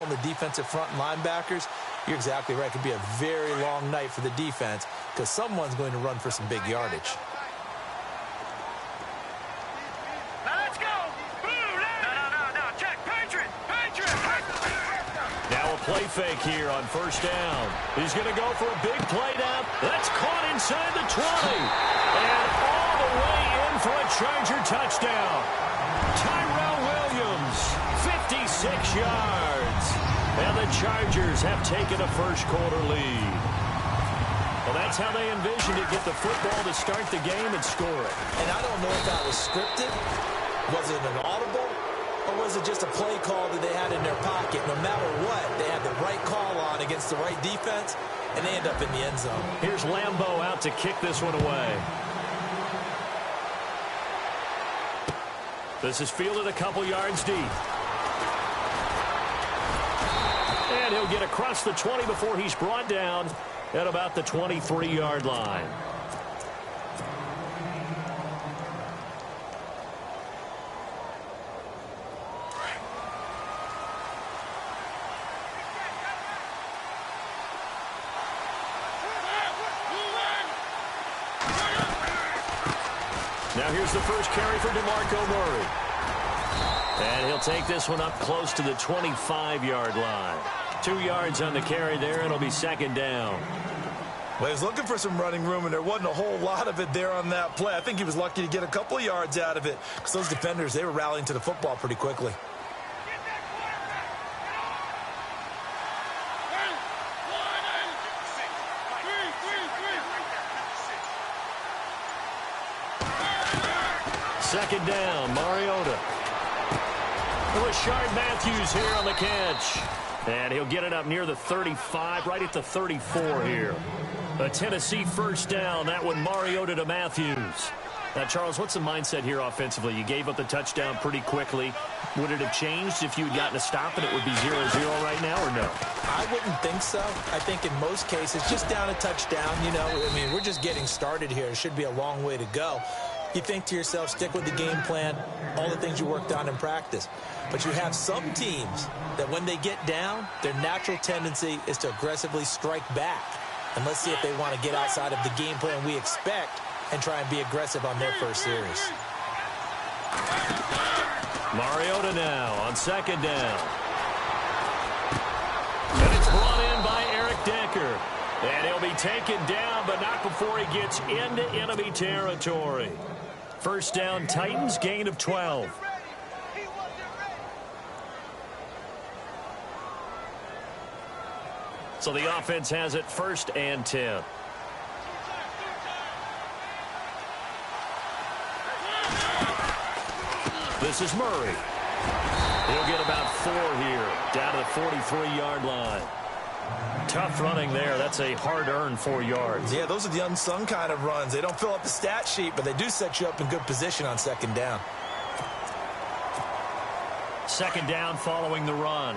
on the defensive front and linebackers, you're exactly right. It could be a very long night for the defense because someone's going to run for some big yardage. Play fake here on first down. He's going to go for a big play down. That's caught inside the 20. And all the way in for a Charger touchdown. Tyrell Williams, 56 yards. And the Chargers have taken a first-quarter lead. Well, that's how they envisioned it, get the football to start the game and score it. And I don't know if that was scripted. Was it an audible? Or was it just a play call that they had in their pocket? No matter what, they had the right call on against the right defense, and they end up in the end zone. Here's Lambeau out to kick this one away. This is fielded a couple yards deep. And he'll get across the 20 before he's brought down at about the 23-yard line. Now here's the first carry for DeMarco Murray. And he'll take this one up close to the 25-yard line. 2 yards on the carry there, and it'll be second down. Well, he was looking for some running room, and there wasn't a whole lot of it there on that play. I think he was lucky to get a couple of yards out of it because those defenders, they were rallying to the football pretty quickly. Second down, Mariota. Rashard Matthews here on the catch. And he'll get it up near the 35, right at the 34 here. A Tennessee first down, that one Mariota to Matthews. Now, Charles, what's the mindset here offensively? You gave up the touchdown pretty quickly. Would it have changed if you had gotten a stop and it would be 0-0 right now, or no? I wouldn't think so. I think in most cases, just down a touchdown, you know, I mean, we're just getting started here. It should be a long way to go. You think to yourself, stick with the game plan, all the things you worked on in practice. But you have some teams that when they get down, their natural tendency is to aggressively strike back. And let's see if they want to get outside of the game plan we expect and try and be aggressive on their first series. Mariota now on second down. And it's brought in by Eric Decker. And he'll be taken down, but not before he gets into enemy territory. First down, Titans, gain of 12. So the offense has it first and 10. This is Murray. He'll get about 4 here, down to the 43-yard line. Tough running there. That's a hard-earned 4 yards. Yeah, those are the unsung kind of runs. They don't fill up the stat sheet, but they do set you up in good position on second down. Second down following the run.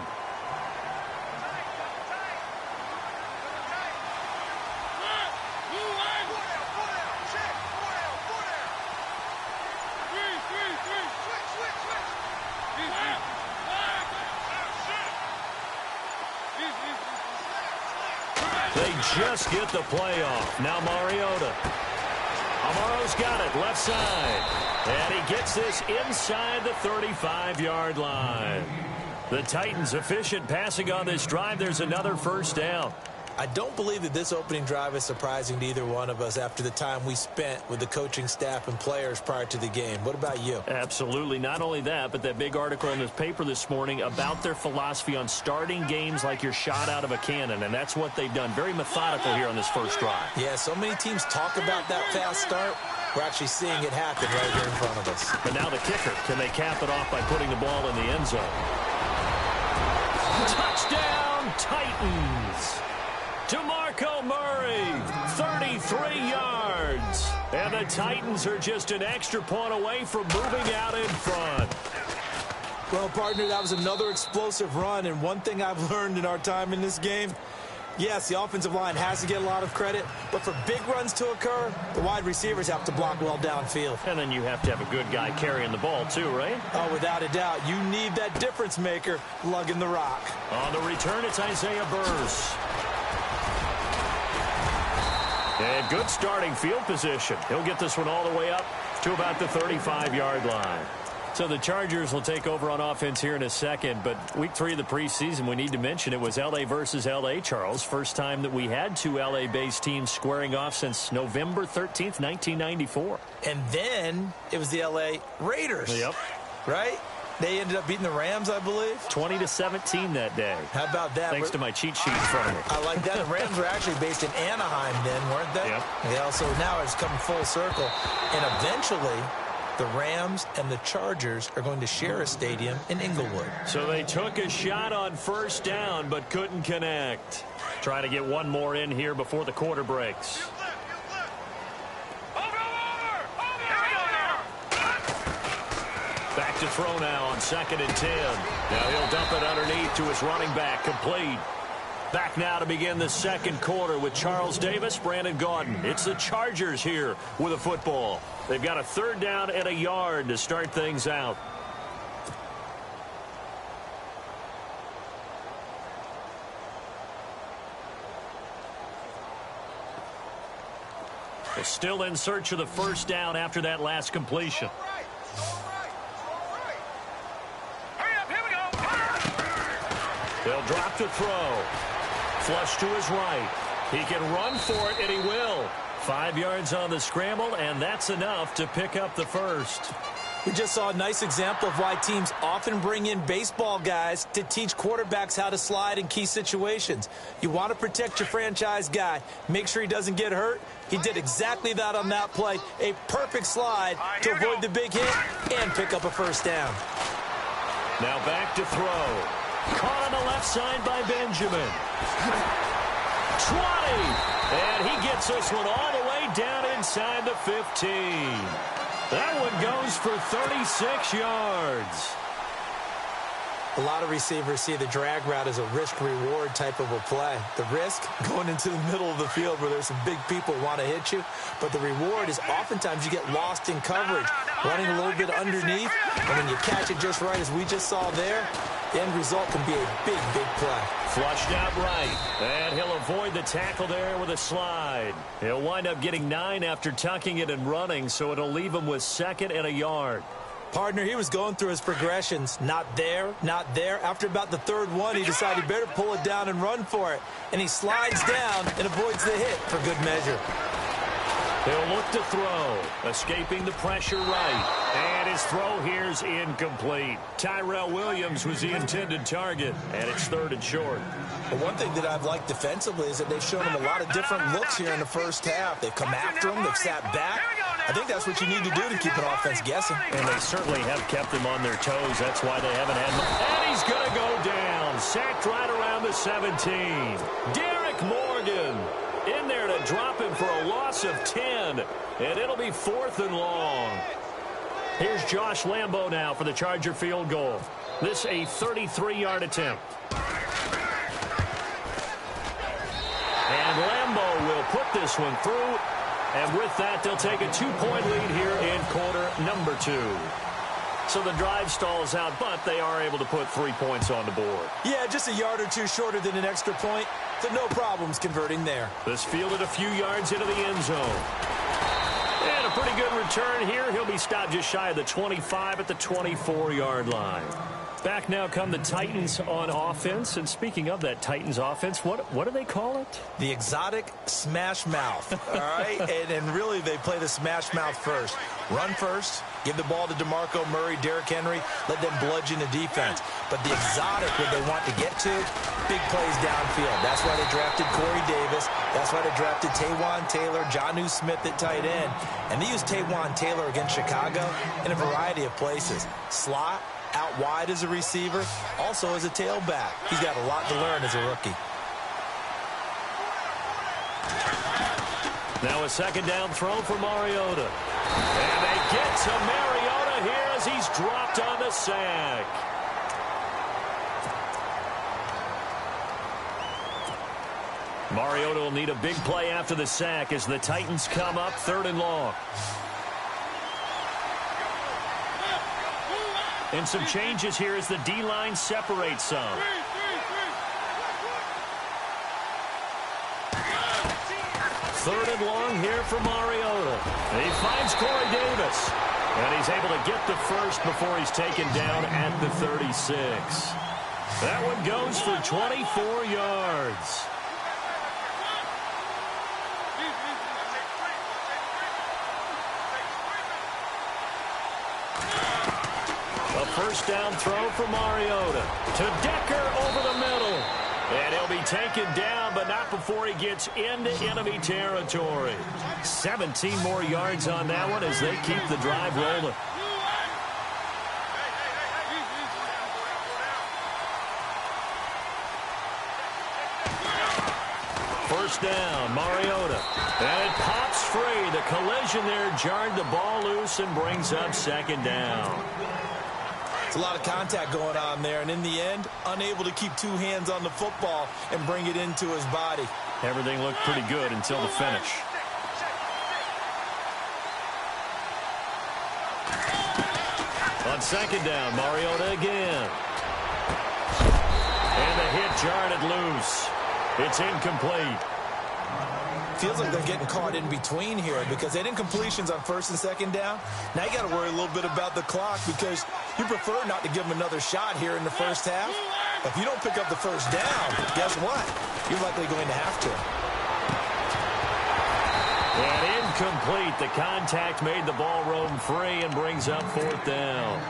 They just get the play off. Now Mariota. Amaro's got it, left side. And he gets this inside the 35-yard line. The Titans efficient passing on this drive. There's another first down. I don't believe that this opening drive is surprising to either one of us after the time we spent with the coaching staff and players prior to the game. What about you? Absolutely. Not only that, but that big article in this paper this morning about their philosophy on starting games like you're shot out of a cannon, and that's what they've done. Very methodical here on this first drive. Yeah, so many teams talk about that fast start. We're actually seeing it happen right here in front of us. But now the kicker. Can they cap it off by putting the ball in the end zone? Touchdown, Titans! DeMarco Murray, 33 yards. And the Titans are just an extra point away from moving out in front. Well, partner, that was another explosive run. And one thing I've learned in our time in this game, Yes, the offensive line has to get a lot of credit, but for big runs to occur, the wide receivers have to block well downfield. And then you have to have a good guy carrying the ball too, right? Oh, without a doubt. You need that difference maker lugging the rock. On the return, it's Isaiah Burrs. And good starting field position. He'll get this one all the way up to about the 35-yard line. So the Chargers will take over on offense here in a second, but week 3 of the preseason, we need to mention it was L.A. versus L.A., Charles. First time that we had 2 L.A.-based teams squaring off since November 13th, 1994. And then it was the L.A. Raiders. Yep. Right? They ended up beating the Rams, I believe. 20-17 that day. How about that? Thanks to my cheat sheet in front of me. I like that. The Rams were actually based in Anaheim then, weren't they? Yep. Yeah, so now it's come full circle. And eventually, the Rams and the Chargers are going to share a stadium in Inglewood. So they took a shot on first down but couldn't connect. Trying to get one more in here before the quarter breaks. Back to throw now on 2nd and 10. Now he'll dump it underneath to his running back, complete. Back now to begin the second quarter with Charles Davis, Brandon Gaudin. It's the Chargers here with a football. They've got a 3rd down and a yard to start things out. They're still in search of the first down after that last completion. They'll drop to throw. Flush to his right. He can run for it, and he will. 5 yards on the scramble, and that's enough to pick up the first. We just saw a nice example of why teams often bring in baseball guys to teach quarterbacks how to slide in key situations. You want to protect your franchise guy. Make sure he doesn't get hurt. He did exactly that on that play. A perfect slide to avoid the big hit and pick up a first down. Now back to throw. Caught on the left side by Benjamin. 20. And he gets this one all the way down inside the 15. That one goes for 36 yards. A lot of receivers see the drag route as a risk-reward type of a play. The risk, going into the middle of the field where there's some big people who want to hit you. But the reward is oftentimes you get lost in coverage, running a little bit underneath. And when you catch it just right, as we just saw there, the end result can be a big, big play. Flushed out right. And he'll avoid the tackle there with a slide. He'll wind up getting 9 after tucking it and running, so it'll leave him with 2nd and a yard. Partner, he was going through his progressions. Not there, not there. After about the 3rd one, he decided he better pull it down and run for it. And he slides down and avoids the hit for good measure. He'll look to throw, escaping the pressure right. And his throw here's incomplete. Tyrell Williams was the intended target, and it's 3rd and short. But one thing that I've liked defensively is that they've shown him a lot of different looks here in the first half. They've come after him, they've sat back. I think that's what you need to do to keep an offense guessing. And they certainly have kept them on their toes. That's why they haven't had much. And he's going to go down. Sacked right around the 17. Derek Morgan in there to drop him for a loss of 10. And it'll be 4th and long. Here's Josh Lambo now for the Charger field goal. This a 33-yard attempt. And Lambo will put this one through. And with that, they'll take a 2-point lead here in quarter number 2. So the drive stalls out, but they are able to put 3 points on the board. Yeah, just a yard or two shorter than an extra point. So no problems converting there. This fielded a few yards into the end zone. And a pretty good return here. He'll be stopped just shy of the 25 at the 24-yard line. Back now come the Titans on offense. And speaking of that Titans offense, what do they call it? The exotic smash mouth. All right? and really, they play the smash mouth first. Run first. Give the ball to DeMarco Murray, Derrick Henry. Let them bludgeon the defense. But the exotic, what they want to get to, big plays downfield. That's why they drafted Corey Davis. That's why they drafted Taywan Taylor, Jonnu Smith at tight end. And they used Taywan Taylor against Chicago in a variety of places. Slot, out wide as a receiver, also as a tailback. He's got a lot to learn as a rookie. Now a 2nd down throw for Mariota. And they get to Mariota here as he's dropped on the sack. Mariota will need a big play after the sack as the Titans come up 3rd and long. And some changes here as the D-line separates some. Third and long here for Mariota. He finds Corey Davis. And he's able to get the first before he's taken down at the 36. That one goes for 24 yards. A first down throw for Mariota. To Decker over the middle. And he'll be taken down, but not before he gets into enemy territory. 17 more yards on that one as they keep the drive rolling. First down, Mariota. And it pops free. The collision there jarred the ball loose and brings up 2nd down. It's a lot of contact going on there, and in the end, unable to keep 2 hands on the football and bring it into his body. Everything looked pretty good until the finish. On 2nd down, Mariota again. And the hit jarred it loose. It's incomplete. Feels like they're getting caught in between here because they didn't completions on 1st and 2nd down. Now you got to worry a little bit about the clock because you prefer not to give them another shot here in the first half. If you don't pick up the first down, guess what? You're likely going to have to. And incomplete. The contact made the ball roam free and brings up 4th down.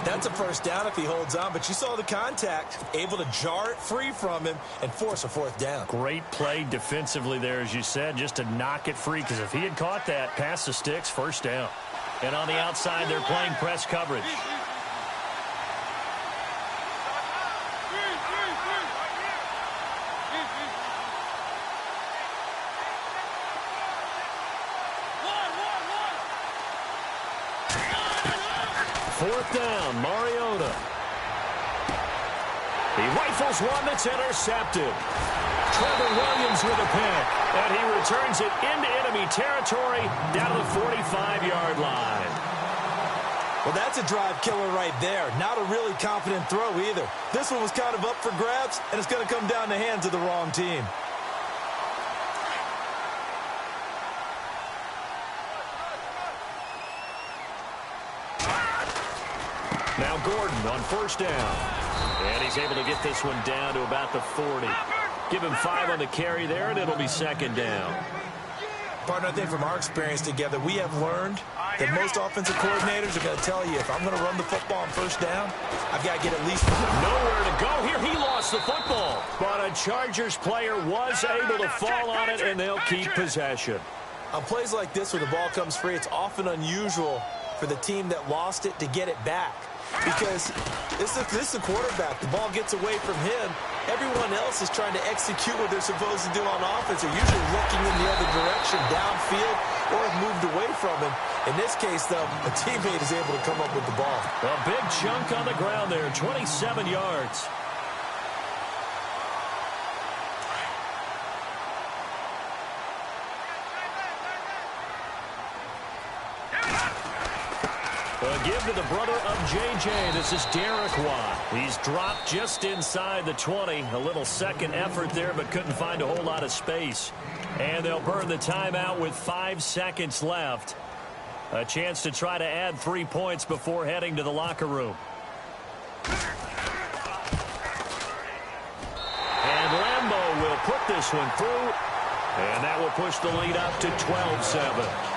That's a first down if he holds on, but you saw the contact, able to jar it free from him and force a 4th down. Great play defensively there, as you said, just to knock it free, because if he had caught that, past the sticks, first down. And on the outside, they're playing press coverage. Fourth down, Mariota. He rifles one that's intercepted. Trevor Williams with a pick, and he returns it into enemy territory down to the 45-yard line. Well, that's a drive killer right there. Not a really confident throw either. This one was kind of up for grabs, and it's going to come down the hands of the wrong team. Now Gordon on first down. And he's able to get this one down to about the 40. Give him 5 on the carry there, and it'll be 2nd down. Partner, I think from our experience together, we have learned that most offensive coordinators are going to tell you, if I'm going to run the football on first down, I've got to get at least... Nowhere to go here. He lost the football. But a Chargers player was able to fall on it, and they'll keep possession. On plays like this where the ball comes free, it's often unusual for the team that lost it to get it back. Because this is a quarterback. The ball gets away from him. Everyone else is trying to execute what they're supposed to do on offense. They're usually looking in the other direction, downfield, or have moved away from him. In this case, though, a teammate is able to come up with the ball. A big chunk on the ground there, 27 yards. A give to the brother of J.J. This is Derek Watt. He's dropped just inside the 20. A little second effort there, but couldn't find a whole lot of space. And they'll burn the timeout with 5 seconds left. A chance to try to add 3 points before heading to the locker room. And Lambeau will put this one through. And that will push the lead up to 12-7.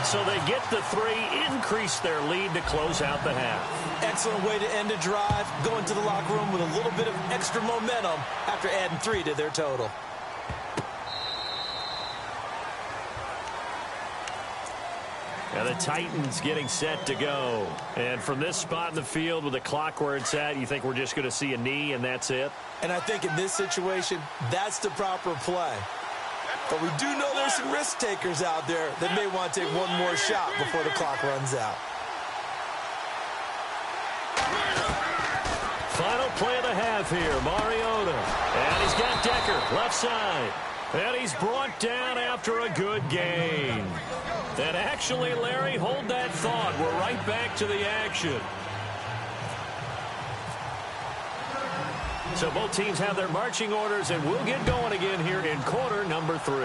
So they get the 3, increase their lead to close out the half. Excellent way to end a drive. Go into the locker room with a little bit of extra momentum after adding 3 to their total. And the Titans getting set to go. And from this spot in the field with the clock where it's at, you think we're just going to see a knee and that's it? And I think in this situation, that's the proper play. But we do know there's some risk takers out there that may want to take one more shot before the clock runs out. Final play of the half here. Mariota. And he's got Decker left side. And he's brought down after a good gain. And actually, Larry, hold that thought. We're right back to the action. So both teams have their marching orders, and we'll get going again here in quarter number 3.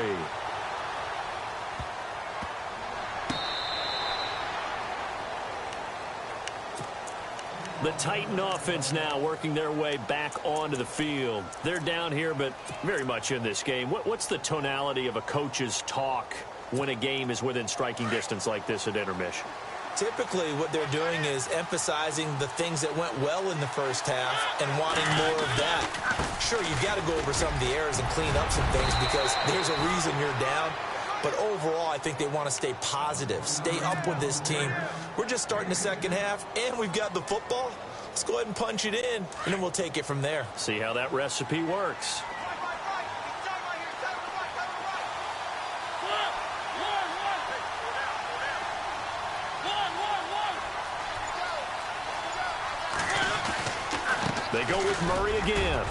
The Titan offense now working their way back onto the field. They're down here, but very much in this game. What's the tonality of a coach's talk when a game is within striking distance like this at intermission? Typically, what they're doing is emphasizing the things that went well in the first half and wanting more of that. Sure, you've got to go over some of the errors and clean up some things because there's a reason you're down. But overall, I think they want to stay positive, stay up with this team. We're just starting the second half, and we've got the football. Let's go ahead and punch it in, and then we'll take it from there. See how that recipe works. They go with Murray again.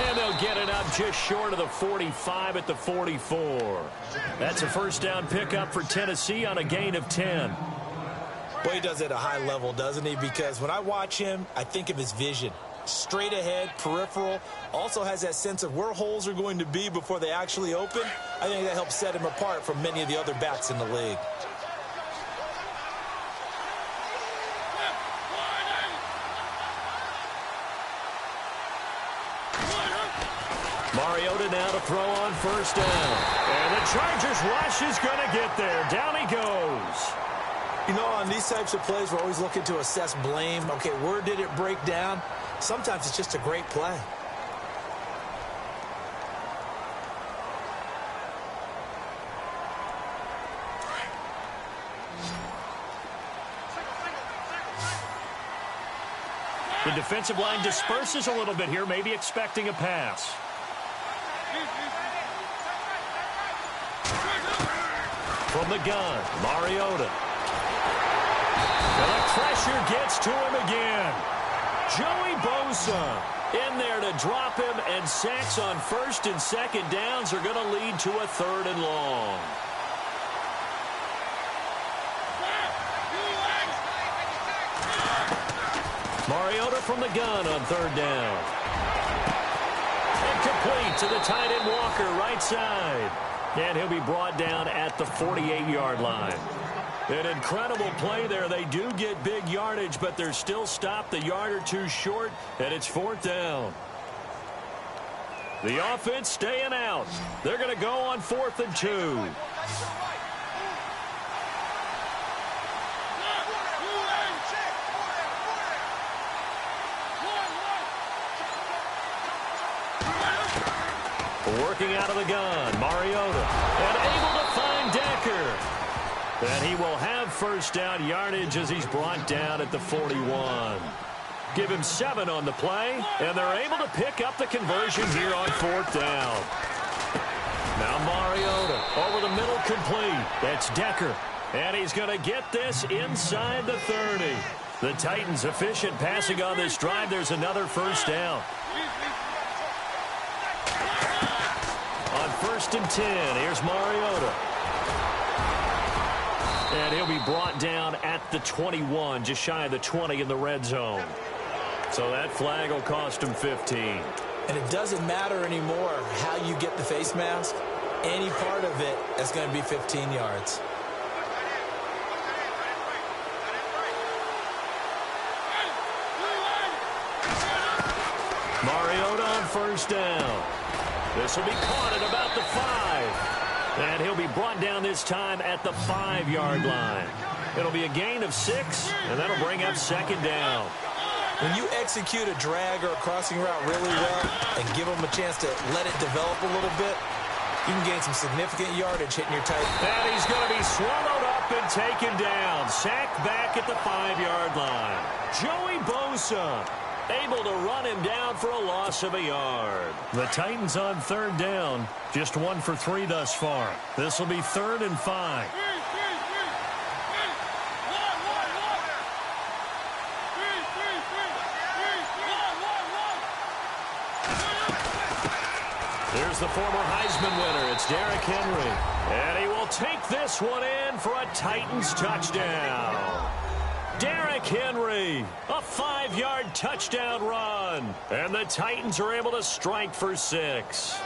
And they'll get it up just short of the 45 at the 44. That's a first down pickup for Tennessee on a gain of 10. Boy, he does it at a high level, doesn't he? Because when I watch him, I think of his vision. Straight ahead, peripheral, also has that sense of where holes are going to be before they actually open. I think that helps set him apart from many of the other backs in the league. Mariota now to throw on first down. And the Chargers rush is going to get there. Down he goes. You know, on these types of plays, we're always looking to assess blame. Okay, where did it break down? Sometimes it's just a great play. The defensive line disperses a little bit here, maybe expecting a pass. From the gun, Mariota. And the pressure gets to him again. Joey Bosa in there to drop him, and sacks on first and second downs are going to lead to a third and long. Mariota from the gun on third down. And complete to the tight end Walker, right side. And he'll be brought down at the 48-yard line. An incredible play there. They do get big yardage, but they're still stopped a yard or two short, and it's fourth down. The offense staying out. They're going to go on 4th and 2. Working out of the gun, Mariota, and able to find Decker. And he will have first down yardage as he's brought down at the 41. Give him 7 on the play, and they're able to pick up the conversion here on 4th down. Now Mariota over the middle, complete. That's Decker, and he's going to get this inside the 30. The Titans efficient passing on this drive. There's another first down. On 1st and 10, here's Mariota. And he'll be brought down at the 21, just shy of the 20 in the red zone. So that flag will cost him 15. And it doesn't matter anymore how you get the face mask. Any part of it is going to be 15 yards. Mariota on first down. This will be caught at about the 5. And he'll be brought down this time at the 5-yard line. It'll be a gain of 6, and that'll bring up second down. When you execute a drag or a crossing route really well and give them a chance to let it develop a little bit, you can gain some significant yardage hitting your tight. And he's going to be swallowed up and taken down. Sacked back at the 5-yard line. Joey Bosa able to run him down for a loss of a yard. The Titans on third down, just 1 for 3 thus far. This will be 3rd and 5. Here's the former Heisman winner. It's Derrick Henry. And he will take this one in for a Titans touchdown. Derrick Henry, a 5-yard touchdown run. And the Titans are able to strike for 6.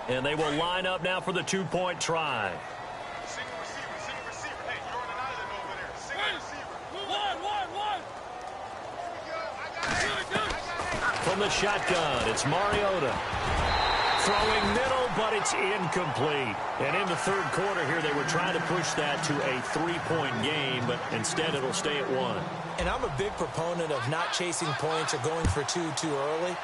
And they will line up now for the 2-point try. From the shotgun, it's Mariota. Throwing middle, but it's incomplete. And in the third quarter here, they were trying to push that to a 3-point game, but instead it'll stay at 1. And I'm a big proponent of not chasing points or going for 2 too early.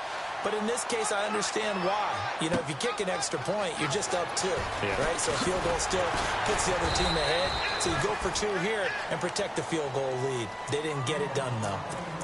But in this case, I understand why. You know, if you kick an extra point, you're just up 2, right? So a field goal still puts the other team ahead. So you go for 2 here and protect the field goal lead. They didn't get it done, though.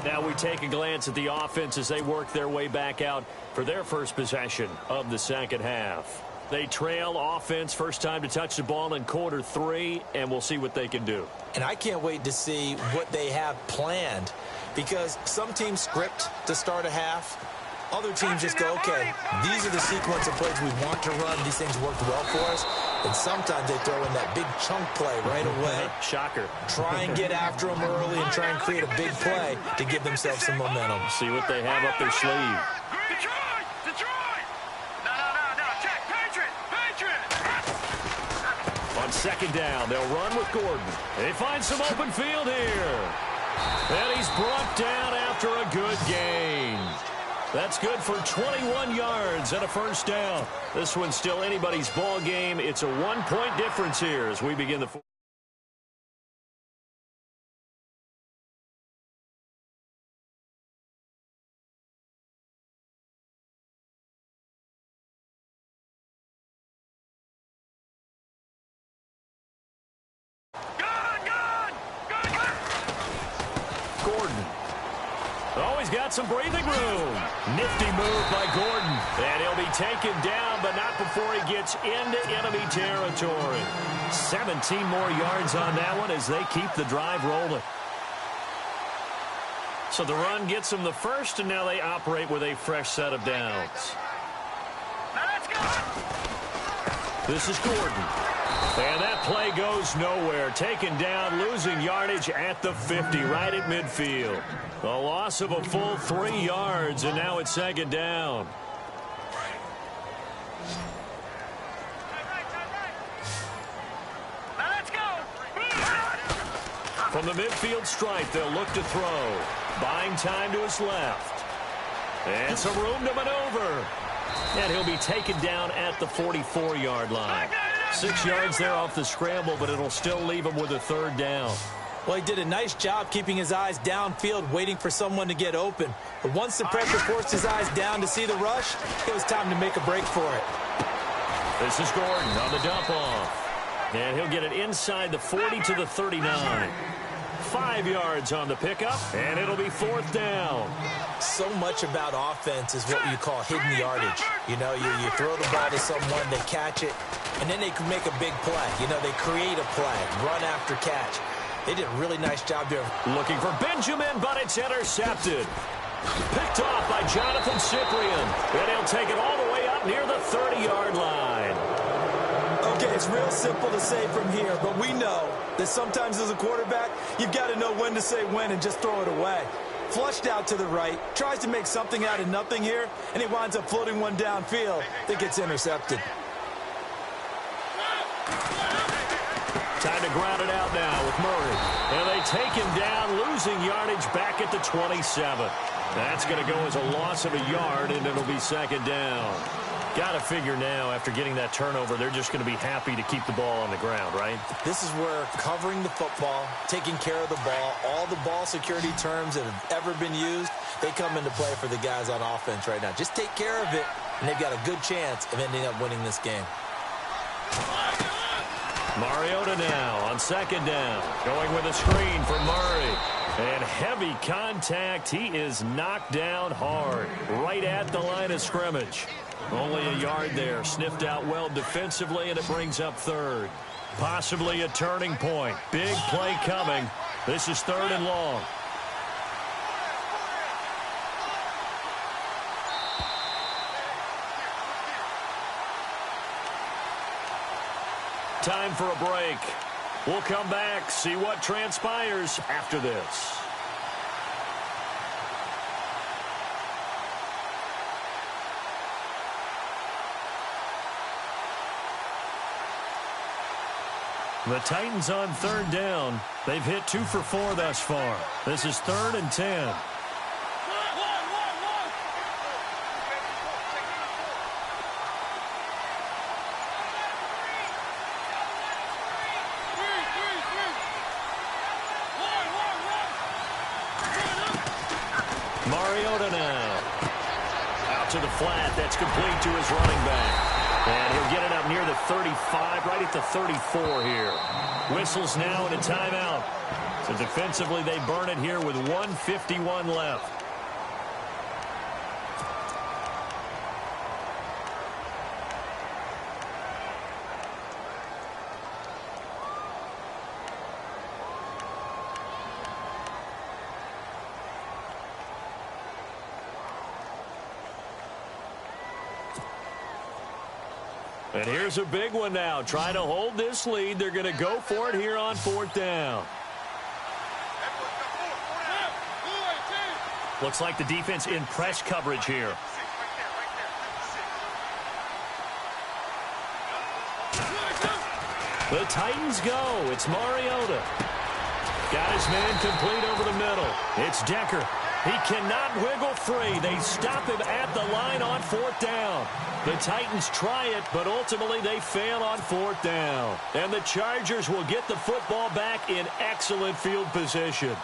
Now we take a glance at the offense as they work their way back out for their first possession of the second half. They trail offense first time to touch the ball in quarter 3, and we'll see what they can do. And I can't wait to see what they have planned, because some teams script to start a half. Other teams just go, okay, these are the sequence of plays we want to run. These things worked well for us. And sometimes they throw in that big chunk play right away. Shocker. Try and get after them early and try and create a big play to give themselves some momentum. See what they have up their sleeve. Detroit! No, check, Patriot! On second down, they'll run with Gordon. They find some open field here. And he's brought down after a good gain. That's good for 21 yards and a first down. This one's still anybody's ball game. It's a 1-point difference here as we begin the fourth. Gordon. Oh, he's got some breathing room. Nifty move by Gordon. And he'll be taken down, but not before he gets into enemy territory. 17 more yards on that one as they keep the drive rolling. So the run gets them the first, and now they operate with a fresh set of downs. This is Gordon. And that play goes nowhere. Taken down, losing yardage at the 50, right at midfield. A loss of a full 3 yards, and now it's second down. From the midfield stripe, they'll look to throw. Buying time to his left. And some room to maneuver. And he'll be taken down at the 44-yard line. 6 yards there off the scramble, but it'll still leave him with a third down. Well, he did a nice job keeping his eyes downfield, waiting for someone to get open. But once the pressure forced his eyes down to see the rush, it was time to make a break for it. This is Gordon on the dump off. And he'll get it inside the 40 to the 39. 5 yards on the pickup, and it'll be fourth down. So much about offense is what you call hidden yardage. You know, you throw the ball to someone, they catch it, and then they can make a big play. You know, they create a play, run after catch. They did a really nice job there. Looking for Benjamin, but it's intercepted. Picked off by Jonathan Cyprien, and he'll take it all the way up near the 30-yard line. Okay, it's real simple to say from here, but we know that sometimes as a quarterback, you've got to know when to say when and just throw it away. Flushed out to the right, tries to make something out of nothing here, and he winds up floating one downfield that gets intercepted. Time to ground it out now with Murray. And they take him down, losing yardage back at the 27. That's going to go as a loss of a yard, and it'll be second down. Got to figure now, after getting that turnover, they're just going to be happy to keep the ball on the ground, right? This is where covering the football, taking care of the ball, all the ball security terms that have ever been used, they come into play for the guys on offense right now. Just take care of it, and they've got a good chance of ending up winning this game. Mariota now on second down, going with a screen for Murray. And heavy contact. He is knocked down hard, right at the line of scrimmage. Only a yard there, sniffed out well defensively, and it brings up third. Possibly a turning point. Big play coming. This is third and long. Time for a break. We'll come back, see what transpires after this. The Titans on third down. They've hit 2 for 4 thus far. This is 3rd and 10. Mariota now. Out to the flat. That's complete to his running back. And he'll get it up near the 35, right at the 34 here. Whistles now and a timeout. So defensively, they burn it here with 1:51 left. And here's a big one now. Trying to hold this lead. They're going to go for it here on 4th down. Looks like the defense in press coverage here. The Titans go. It's Mariota. Got his man complete over the middle. It's Decker. He cannot wiggle free. They stop him at the line on 4th down. The Titans try it, but ultimately they fail on 4th down. And the Chargers will get the football back in excellent field position.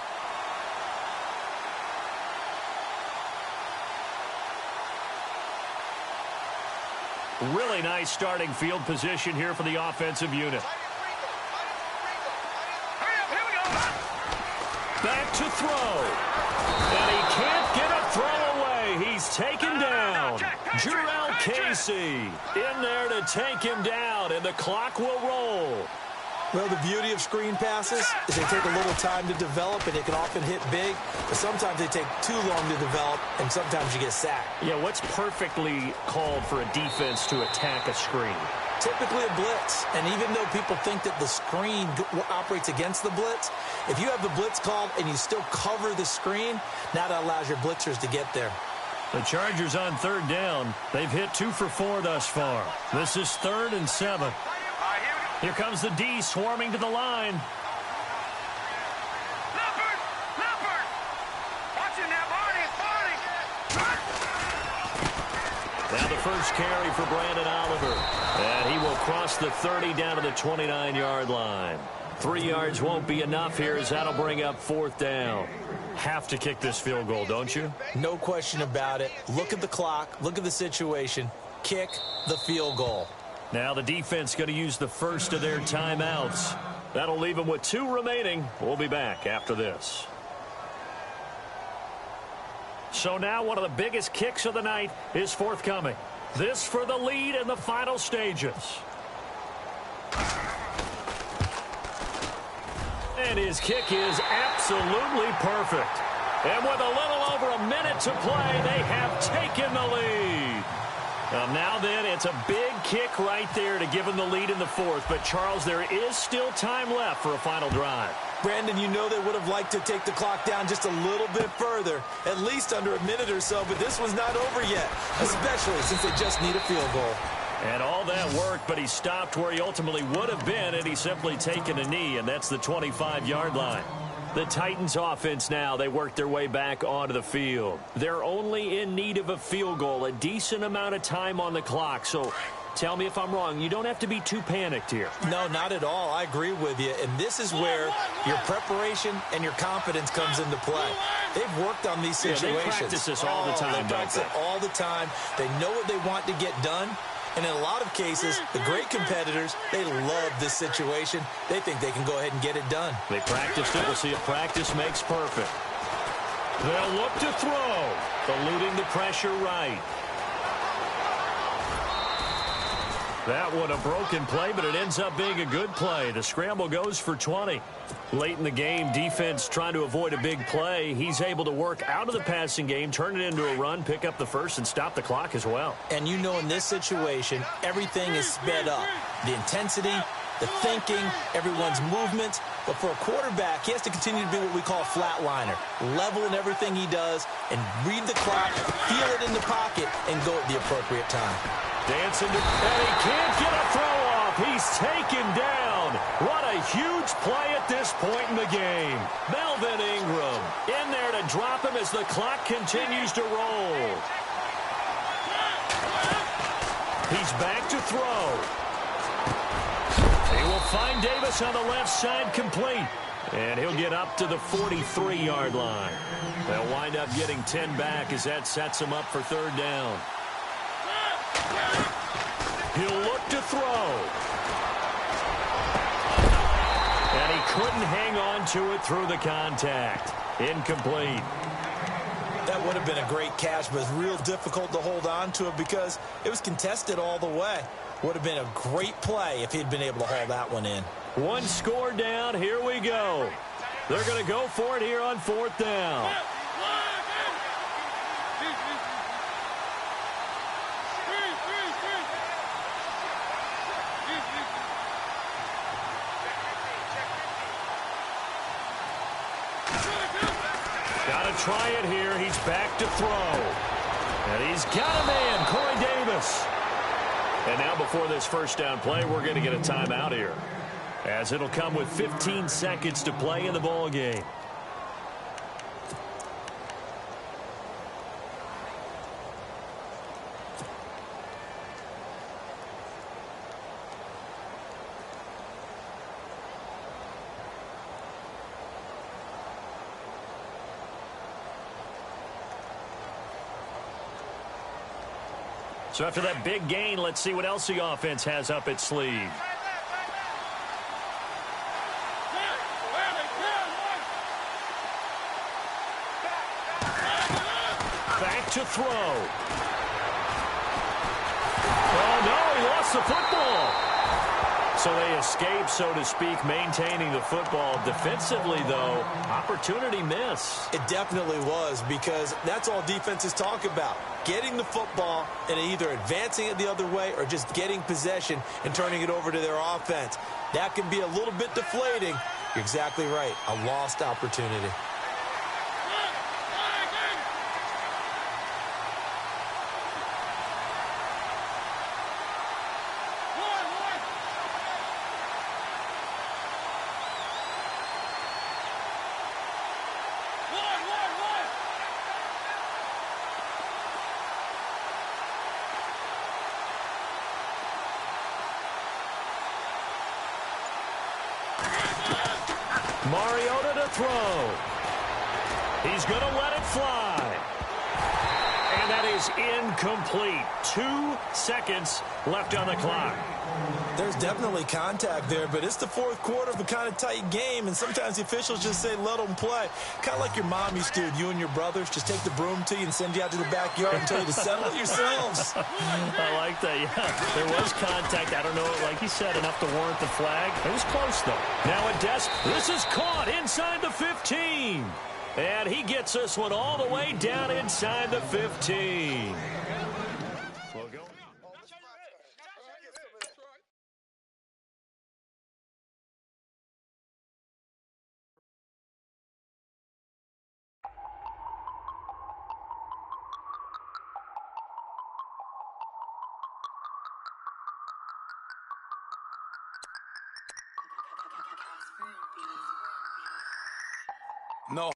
Really nice starting field position here for the offensive unit. Back to throw. And he can't get a throw away. He's taken down. Jurrell Casey in there to take him down, and the clock will roll. Well, the beauty of screen passes is they take a little time to develop, and they can often hit big, but sometimes they take too long to develop, and sometimes you get sacked. Yeah, what's perfectly called for a defense to attack a screen? Typically a blitz, and even though people think that the screen operates against the blitz, if you have the blitz called and you still cover the screen, now that allows your blitzers to get there. The Chargers on 3rd down. They've hit 2 for 4 thus far. This is 3rd and 7. Here comes the D swarming to the line. Leopard! Watching that body. Now the first carry for Brandon Oliver. And he will cross the 30 down to the 29-yard line. 3 yards won't be enough here as that'll bring up 4th down. Have to kick this field goal, don't you? No question about it. Look at the clock. Look at the situation. Kick the field goal. Now the defense going to use the first of their timeouts. That'll leave them with 2 remaining. We'll be back after this. So now one of the biggest kicks of the night is forthcoming. This for the lead in the final stages. And his kick is absolutely perfect. And with a little over a minute to play, they have taken the lead. Now then, it's a big kick right there to give them the lead in the 4th. But, Charles, there is still time left for a final drive. Brandon, you know they would have liked to take the clock down just a little bit further, at least under a minute or so, but this was not over yet, especially since they just need a field goal. And all that worked, but he stopped where he ultimately would have been, and he's simply taken a knee, and that's the 25-yard line. The Titans offense now, they work their way back onto the field. They're only in need of a field goal, a decent amount of time on the clock. So tell me if I'm wrong. You don't have to be too panicked here. No, not at all. I agree with you. And this is where your preparation and your confidence comes into play. They've worked on these situations. Yeah, they practice this all the time. They practice it all the time. They know what they want to get done. And in a lot of cases, the great competitors, they love this situation. They think they can go ahead and get it done. They practiced it. We'll see if practice makes perfect. They'll look to throw. Eluding the pressure right. That one a broken play, but it ends up being a good play. The scramble goes for 20. Late in the game, defense trying to avoid a big play. He's able to work out of the passing game, turn it into a run, pick up the first, and stop the clock as well. And you know in this situation, everything is sped up. The intensity, the thinking, everyone's movements. But for a quarterback, he has to continue to be what we call a flatliner, level in everything he does, and read the clock, feel it in the pocket, and go at the appropriate time. Dancing to, and he can't get a throw off. He's taken down. What a huge play at this point in the game. Melvin Ingram in there to drop him as the clock continues to roll. He's back to throw. He will find Davis on the left side complete. And he'll get up to the 43-yard line. They'll wind up getting 10 back as that sets him up for third down. He'll look to throw. And he couldn't hang on to it through the contact. Incomplete. That would have been a great catch, but it's real difficult to hold on to it because it was contested all the way. Would have been a great play if he'd been able to haul that one in. One score down. Here we go. They're going to go for it here on fourth down. Got to try it here. He's back to throw. And he's got a man, Corey Davis. And now before this first down play, we're going to get a timeout here, as it'll come with 15 seconds to play in the ball game. So after that big gain, let's see what else the offense has up its sleeve. Back to throw. Oh, no, he lost the football. So they escape, so to speak, maintaining the football. Defensively, though, opportunity miss. It definitely was, because that's all defenses talk about. Getting the football and either advancing it the other way or just getting possession and turning it over to their offense. That can be a little bit deflating. You're exactly right. A lost opportunity. Mariota to throw. He's going to let it fly. And that is incomplete. 2 seconds left on the clock. There's definitely contact there, but it's the fourth quarter of a kind of tight game, and sometimes the officials just say, let them play. Kind of like your mom used to, you and your brothers, just take the broom to you and send you out to the backyard and tell you to settle it yourselves. I like that, yeah. There was contact. I don't know, like you said, enough to warrant the flag. It was close, though. Now a desk. This is caught inside the 15. And he gets this one all the way down inside the 15. No.